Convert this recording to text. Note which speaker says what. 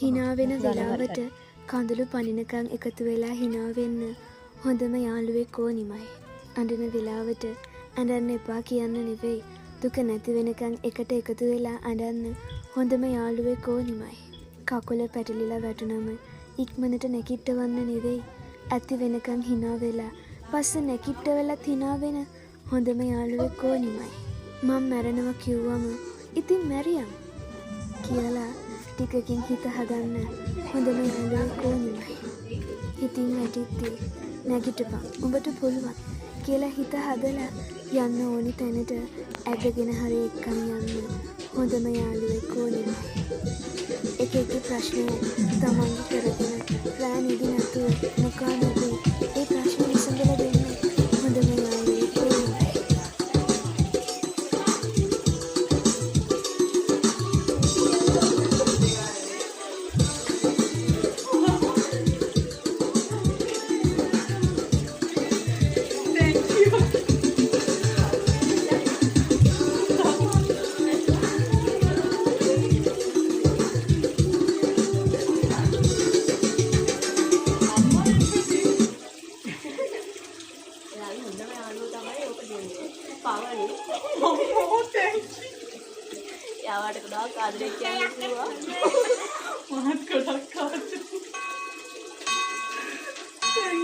Speaker 1: hina වෙන වෙලාවට කඳුළු පනිනකන් එකතු වෙලා hina වෙන්න හොඳම යාළුවෙක් ඕනිමයි. අඬන වෙලාවට අඬන්න එපා කියන්න නෙවෙයි. දුක නැති වෙනකන් එකට එකතු වෙලා අඬන්න හොඳම යාළුවෙක් ඕනිමයි. කකුල පැටලිලා වැටුනම ඉක්මනට නැගිටවන්න නෙවෙයි. ඇති වෙනකන් hina වෙලා පස්සේ නැගිට වෙලත් hina වෙන හොඳම යාළුවෙක් ඕනිමයි. මම මැරෙනවා කිව්වම ඉතින් මැරියම් කියලා ටිකකින් හිත හදන්න හොඳම යාළුවෙක් ඕනිමයි. හිතින් වැටිද්දී නැගිටපන් උඹට පුළුවන් කියලා හිත හදලා යන්න ඕනි තැනට ඇදගෙන හරි එක්කන් යන්න හොඳම යාළුවෙක් ඕනිමයි. එක ප්‍රශ්නය තමන්ගේ කරගෙන රෑ නිදි නැතුව මොකා නැතුව ඒ ප්‍රශ්න විසඳලා දෙන්න හොඳම යාළුවෙක් ඕනිමයි.
Speaker 2: Thank you.